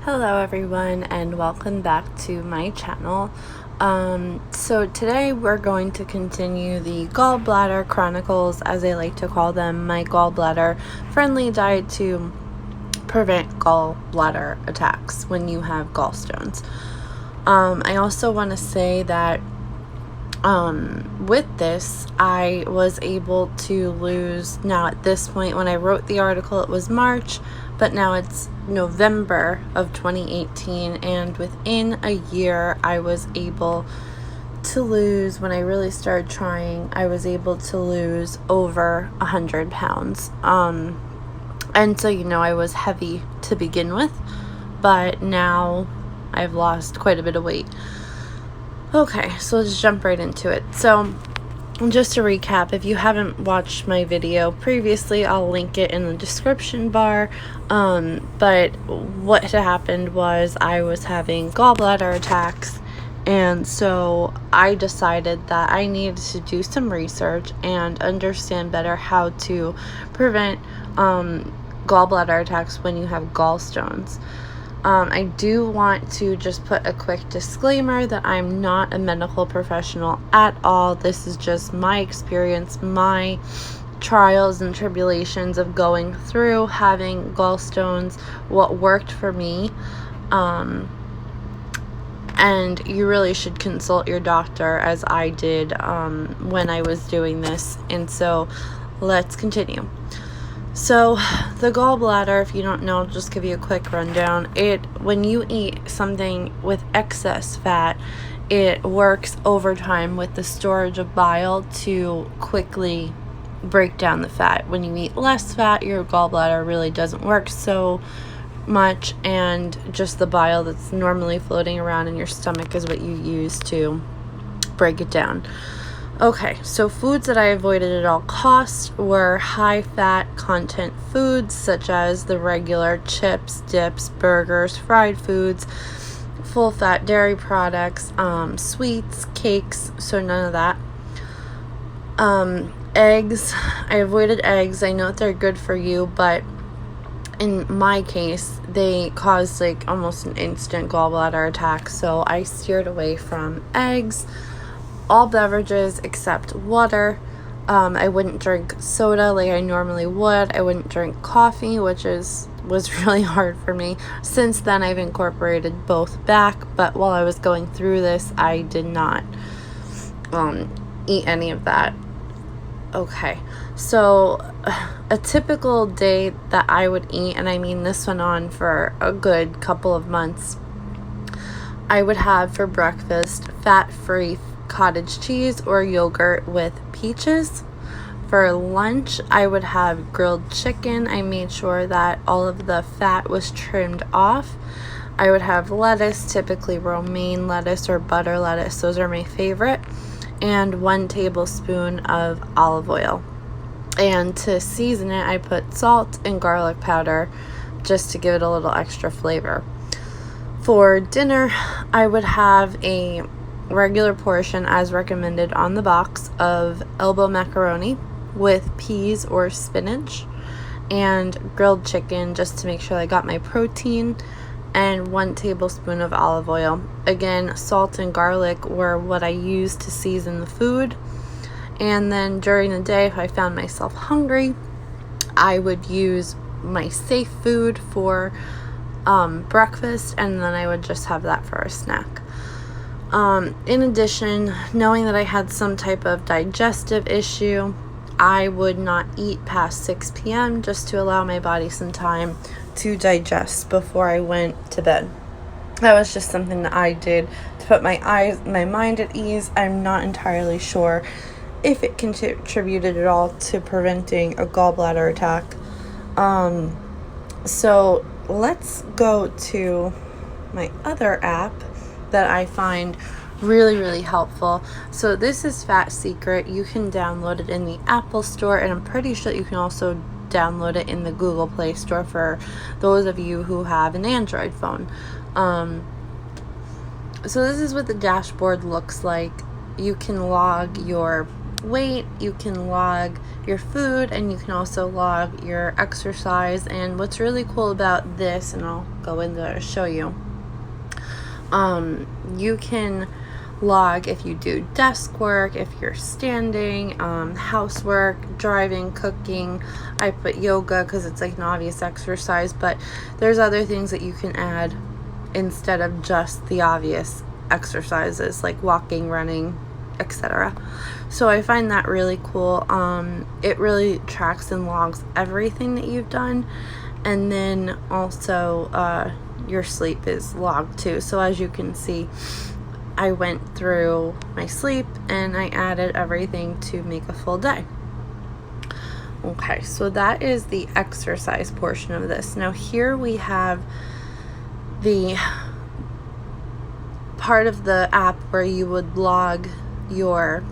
Hello everyone, and welcome back to my channel. So today we're going to continue the Gallbladder Chronicles, as I like to call them, my gallbladder friendly diet to prevent gallbladder attacks when you have gallstones. I also want to say that with this, I was able to lose, now at this point when I wrote the article it was March, but now it's November of 2018, and within a year I was able to lose, when I really started trying, I was able to lose over 100 pounds. And so, I was heavy to begin with, but now I've lost quite a bit of weight. Okay, so let's jump right into it. So just to recap, if you haven't watched my video previously, I'll link it in the description bar. But what had happened was I was having gallbladder attacks, and so I decided that I needed to do some research and understand better how to prevent gallbladder attacks when you have gallstones. I do want to just put a quick disclaimer that I'm not a medical professional at all. This is just my experience, my trials and tribulations of going through having gallstones, what worked for me. And you really should consult your doctor, as I did when I was doing this. And so let's continue. So the gallbladder, if you don't know, I'll just give you a quick rundown. When you eat something with excess fat, it works overtime with the storage of bile to quickly break down the fat. When you eat less fat, your gallbladder really doesn't work so much, and just the bile that's normally floating around in your stomach is what you use to break it down. Okay, so foods that I avoided at all costs were high fat content foods such as the regular chips, dips, burgers, fried foods, full fat dairy products, sweets, cakes, so none of that. Eggs, I avoided eggs. I know that they're good for you, but in my case, they cause like almost an instant gallbladder attack, so I steered away from eggs. All beverages except water. I wouldn't drink soda like I normally would. I wouldn't drink coffee, which was really hard for me. Since then, I've incorporated both back, but while I was going through this, I did not eat any of that. Okay, so a typical day that I would eat, and I mean this went on for a good couple of months, I would have for breakfast fat-free cottage cheese or yogurt with peaches. For lunch, I would have grilled chicken. I made sure that all of the fat was trimmed off. I would have lettuce, typically romaine lettuce or butter lettuce. Those are my favorite. And 1 tablespoon of olive oil. And to season it, I put salt and garlic powder just to give it a little extra flavor. For dinner, I would have a regular portion, as recommended on the box, of elbow macaroni with peas or spinach, and grilled chicken just to make sure I got my protein, and 1 tablespoon of olive oil. Again, salt and garlic were what I used to season the food. And then during the day, if I found myself hungry, I would use my safe food for breakfast, and then I would just have that for a snack. In addition, knowing that I had some type of digestive issue, I would not eat past 6 p.m. just to allow my body some time to digest before I went to bed. That was just something that I did to put my mind at ease. I'm not entirely sure if it contributed at all to preventing a gallbladder attack. So let's go to my other app that I find really, really helpful. So this is Fat Secret. You can download it in the Apple Store, and I'm pretty sure you can also download it in the Google Play Store for those of you who have an Android phone. So this is what the dashboard looks like. You can log your weight, you can log your food, and you can also log your exercise. And what's really cool about this, and I'll go in there to show you, you can log if you do desk work, if you're standing, housework, driving, cooking. I put yoga because it's like an obvious exercise, but there's other things that you can add instead of just the obvious exercises like walking, running, etc. So I find that really cool. It really tracks and logs everything that you've done, and then also your sleep is logged too. So as you can see, I went through my sleep and I added everything to make a full day. Okay, so that is the exercise portion of this. Now here we have the part of the app where you would log your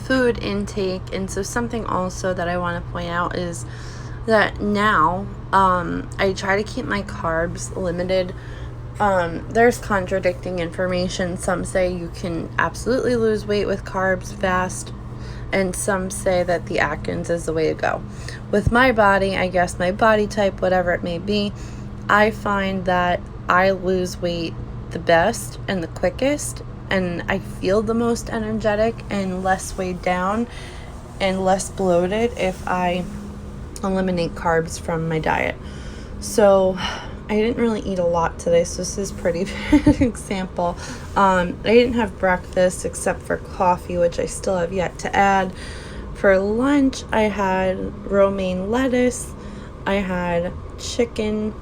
food intake. And so something also that I want to point out is that now I try to keep my carbs limited. There's contradicting information. Some say you can absolutely lose weight with carbs fast, and some say that the Atkins is the way to go. With my body, I guess my body type, whatever it may be, I find that I lose weight the best and the quickest, and I feel the most energetic and less weighed down and less bloated if I eliminate carbs from my diet. So I didn't really eat a lot today, so this is pretty bad example. I didn't have breakfast except for coffee, which I still have yet to add. For lunch, I had romaine lettuce, I had chicken,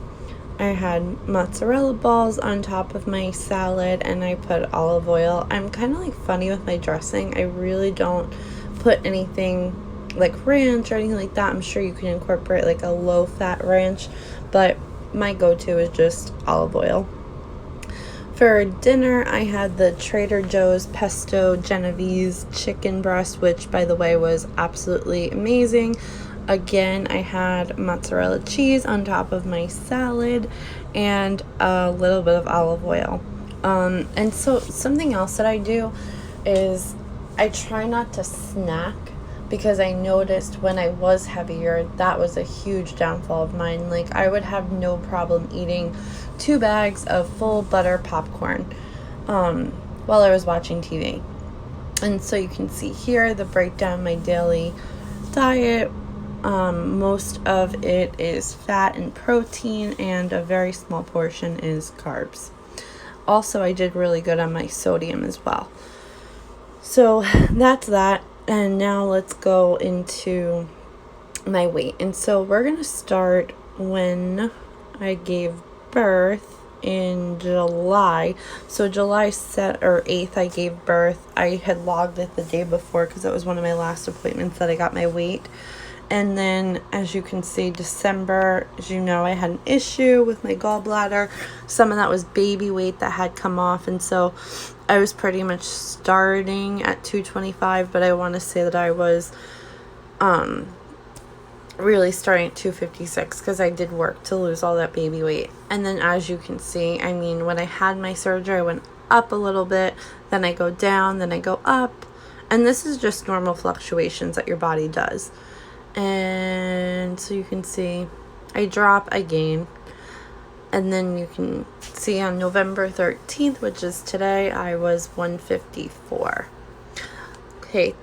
I had mozzarella balls on top of my salad, and I put olive oil. I'm kind of like funny with my dressing. I really don't put anything like ranch or anything like that. I'm sure you can incorporate like a low-fat ranch, but my go-to is just olive oil. For dinner, I had the Trader Joe's pesto Genovese chicken breast, which by the way was absolutely amazing. Again, I had mozzarella cheese on top of my salad and a little bit of olive oil. And so something else that I do is I try not to snack, because I noticed when I was heavier, that was a huge downfall of mine. Like, I would have no problem eating 2 bags of full butter popcorn while I was watching TV. And so you can see here the breakdown of my daily diet. Most of it is fat and protein, and a very small portion is carbs. Also, I did really good on my sodium as well. So that's that. And now let's go into my weight. And so we're going to start when I gave birth in July. So July 8th, I gave birth. I had logged it the day before because it was one of my last appointments that I got my weight. And then, as you can see, December, as you know, I had an issue with my gallbladder. Some of that was baby weight that had come off. And so I was pretty much starting at 225, but I want to say that I was really starting at 256 because I did work to lose all that baby weight. And then, as you can see, I mean, when I had my surgery, I went up a little bit, then I go down, then I go up. And this is just normal fluctuations that your body does. And so you can see I drop, I gain. And then you can see on November 13th, which is today, I was 154. Okay,